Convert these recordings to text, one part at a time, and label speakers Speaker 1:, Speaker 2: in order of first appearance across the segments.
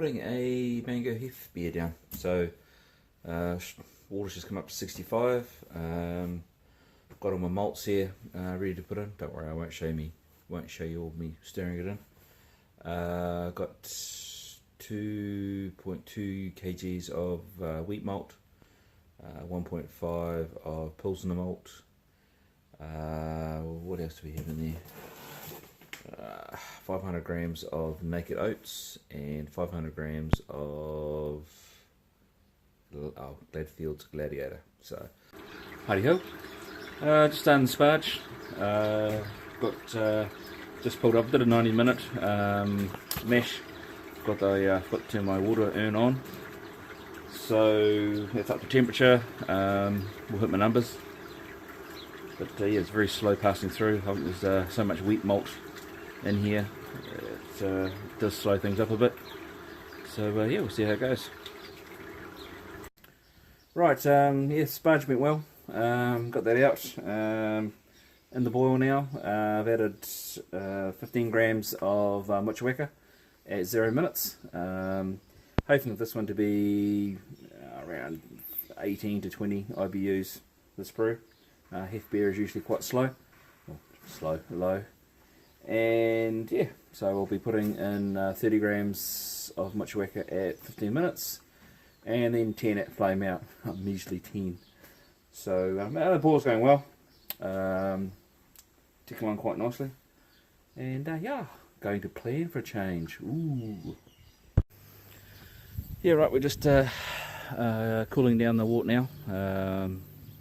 Speaker 1: putting a mango heff beer down. So water's just come up to 65. Got all my malts here ready to put in. Don't worry, I won't show you all me stirring it in. Got 2.2 kgs of wheat malt, 1.5 of Pilsner malt. What else do we have in there? 500 grams of naked oats and 500 grams of Gladfield's Gladiator. So, howdy ho. Just done the sparge. Just pulled up, did a 90-minute mash. Got to my water urn on. So it's up to temperature. We'll hit my numbers. But yeah, it's very slow passing through. I think there's so much wheat malt in here. It does slow things up a bit. So yeah, we'll see how it goes. Right, yeah, sparge went well. Got that out in the boil now. I've added 15 grams of mochawaka at 0 minutes. Hoping this one to be around 18 to 20 IBUs this brew. Heff beer is usually quite slow, low. And yeah, so I'll be putting in 30 grams of mochawaka at 15 minutes and then 10 at flame out, measly 10. So the boil's going well, ticking along quite nicely, and yeah, going to plan for a change. Ooh. Yeah, right, we're just cooling down the wort now,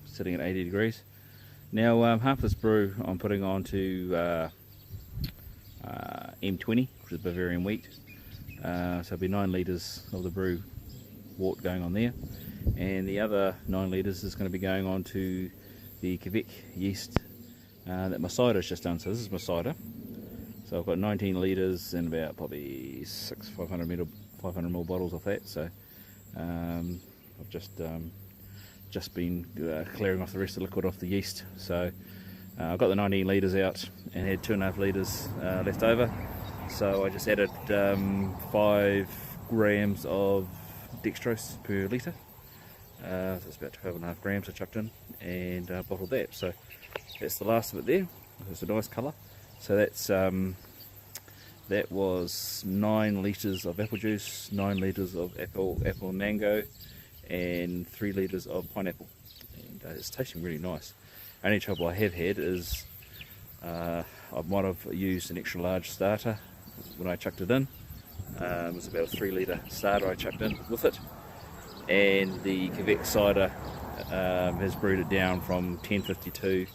Speaker 1: sitting at 80 degrees. Now half this brew I'm putting on to M20, which is Bavarian wheat, so it'll be 9 litres of the brew wort going on there, and the other 9 litres is going to be going on to the Quebec yeast that my cider's just done. So this is my cider. So I've got 19 litres and about probably 500ml bottles of that. So I've just been clearing off the rest of the liquid off the yeast. So I've got the 19 litres out and had 2.5 litres left over. So I just added 5 grams of dextrose per litre. So it's about 12.5 grams I chucked in and bottled that. So that's the last of it there. It's a nice colour. So that's that was 9 litres of apple juice, 9 litres of apple and mango, and 3 litres of pineapple. And it's tasting really nice. Only trouble I have had is I might have used an extra large starter when I chucked it in. It was about a 3 litre starter I chucked in with it, and the Quebec cider has brewed it down from 1052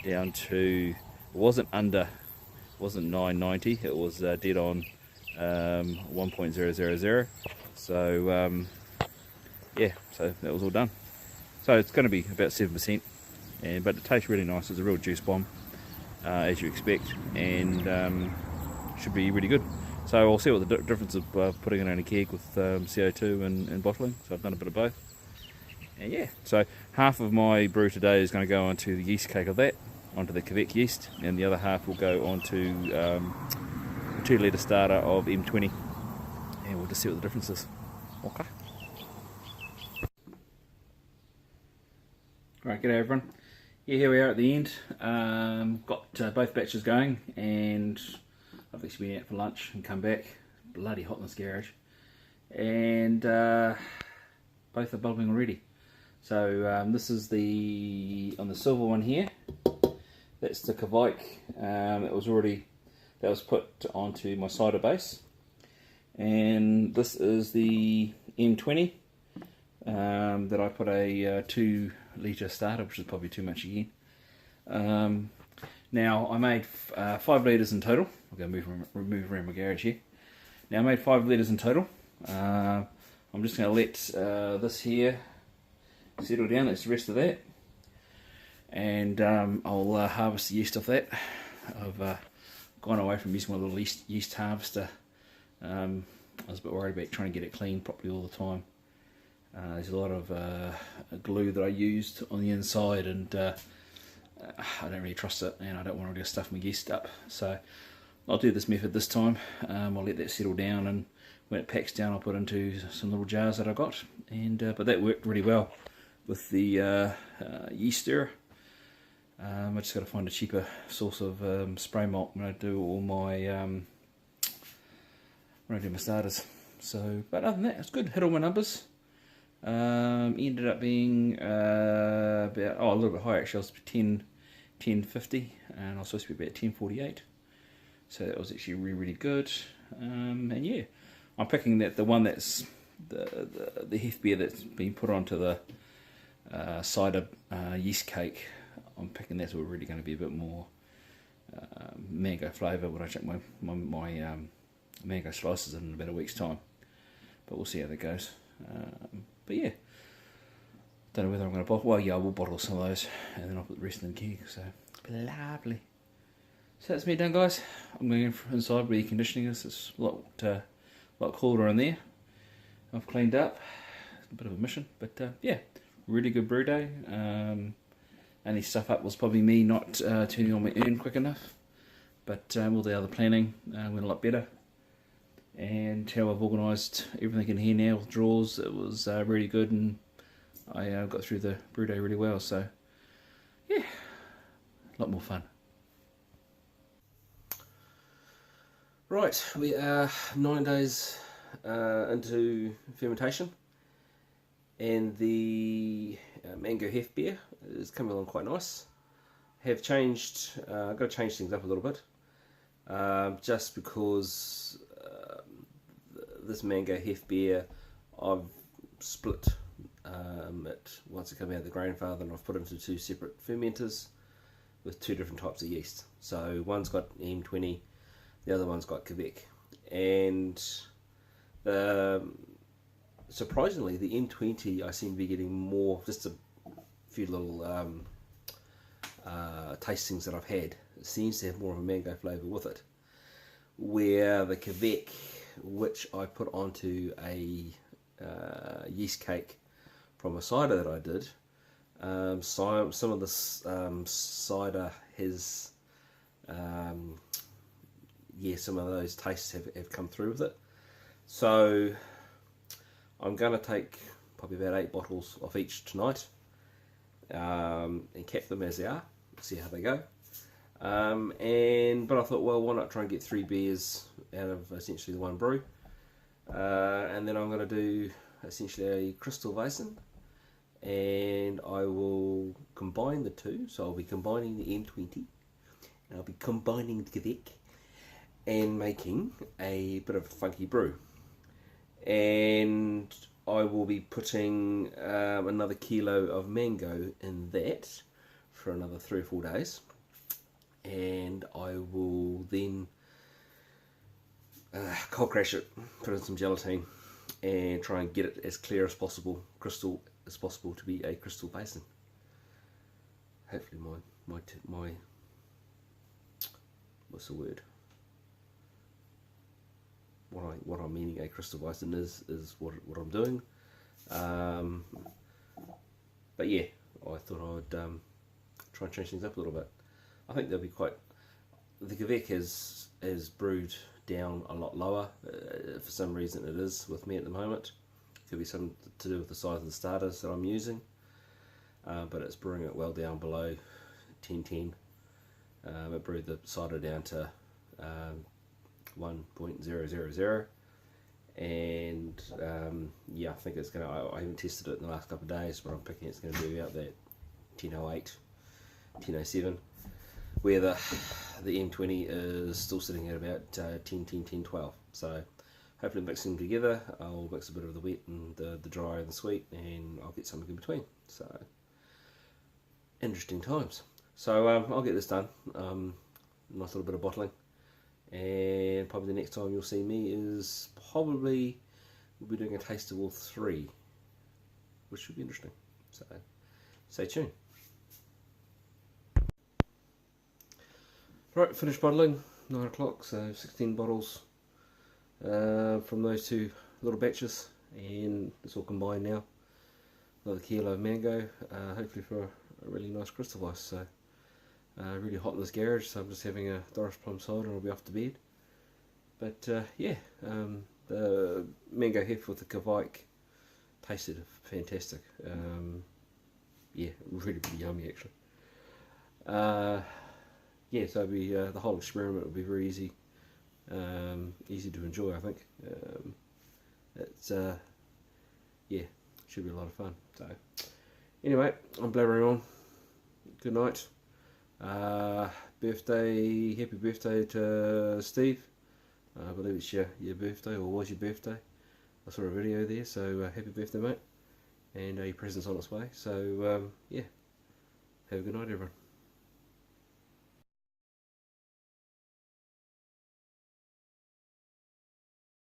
Speaker 1: down to, it wasn't 990, it was dead on 1.000. So yeah, so that was all done. So it's going to be about 7%, but it tastes really nice. It's a real juice bomb, as you expect, and should be really good. So I'll see what the difference of putting it in a keg with CO2 and bottling. So I've done a bit of both. And yeah, so half of my brew today is going to go onto the yeast cake of that, onto the Quebec yeast, and the other half will go onto a 2 litre starter of M20. And we'll just see what the difference is. Okay. Alright, g'day everyone. Yeah, here we are at the end. Got both batches going, and I've actually been out for lunch and come back. Bloody hot in this garage. And both are bubbling already. So this is on the silver one here. That's the Kvike. That was put onto my cider base. And this is the M20 that I put a 2 litre starter, which is probably too much again. Now I made 5 litres in total. I'm going to move around my garage here. Now I made 5 litres in total. I'm just going to let this here settle down. That's the rest of that, and I'll harvest the yeast off that. I've gone away from using my little yeast harvester. I was a bit worried about trying to get it clean properly all the time. There's a lot of glue that I used on the inside, and I don't really trust it, and I don't want to just stuff my yeast up. So I'll do this method this time. I'll let that settle down, and when it packs down, I'll put into some little jars that I got, and but that worked really well with the yeast stirrer. I just got to find a cheaper source of spray malt when I do all my starters. So, but other than that, it's good. Hit all my numbers. Ended up being about a little bit higher actually. I was 1050, and I was supposed to be about 1048. So that was actually really good. And yeah, I'm picking the one that's the heff beer that's been put onto the cider yeast cake. I'm picking that's really going to be a bit more mango flavour when I check my mango slices in about a week's time. But we'll see how that goes. But yeah, don't know whether I'm going to bottle. Well, yeah, I will bottle some of those, and then I'll put the rest in the keg. So lovely. So that's me done, guys. I'm going inside where the conditioning is. It's a lot cooler in there. I've cleaned up. It's a bit of a mission, but yeah, really good brew day. Only stuff up was probably me not turning on my urn quick enough, but all the other planning went a lot better. And how I've organised everything in here now with drawers, it was really good, and I got through the brew day really well. So yeah, a lot more fun. Right, we are 9 days into fermentation, and the mango heff beer is coming along quite nice. Have changed, got to change things up a little bit, just because this mango heff beer I've split it once it came out of the grainfather, and I've put it into 2 separate fermenters with 2 different types of yeast. So one's got M20, the other one's got Quebec, and surprisingly the M20 I seem to be getting more, just a few little tastings that I've had, it seems to have more of a mango flavour with it, where the Quebec, which I put onto a yeast cake from a cider that I did, some of the cider has yeah, some of those tastes have come through with it. So I'm going to take probably about 8 bottles of each tonight, and cap them as they are, see how they go. But I thought, well, why not try and get 3 beers out of essentially the one brew, and then I'm going to do essentially a crystal Weizen, and I will combine the 2. So I'll be combining the M20, and I'll be combining the Quebec, and making a bit of a funky brew. And I will be putting another kilo of mango in that for another 3 or 4 days, and I will then cold crash it, put in some gelatine, and try and get it as clear as possible, crystal as possible, to be a crystal Weizen. Hopefully my what's the word? What I'm meaning a crystal Weizen is what I'm doing. But yeah, I thought I would try and change things up a little bit. I think they'll be quite. The Quebec is brewed down a lot lower. For some reason it is with me at the moment. Could be something to do with the size of the starters that I'm using. But it's brewing it well down below 1010. It brewed the cider down to 1.000, and yeah, I think it's going to, I haven't tested it in the last couple of days, but I'm picking it's going to be about that 1008, 1007, where the M20 is still sitting at about 1012. So hopefully mixing them together, I'll mix a bit of the wet and the dry and the sweet, and I'll get something in between. So interesting times. So I'll get this done. Nice little bit of bottling, and probably the next time you'll see me is probably we'll be doing a taste of all 3, which should be interesting. So stay tuned. Right, finished bottling, 9 o'clock, so 16 bottles from those 2 little batches, and it's all combined now. Another kilo of mango, hopefully for a really nice crystal ice. So really hot in this garage, so I'm just having a Doris Plum cider and I'll be off to bed. But yeah,
Speaker 2: The mango heff with the Kvike tasted fantastic. Yeah, really, really yummy actually. Yeah, so it'd be, the whole experiment would be very easy, easy to enjoy, I think. It's yeah, should be a lot of fun. So anyway, I'm blabbering on. Good night. Happy birthday to Steve. I believe it's your birthday, or was your birthday. I saw a video there, so happy birthday, mate. And your present's on its way. So yeah, have a good night, everyone.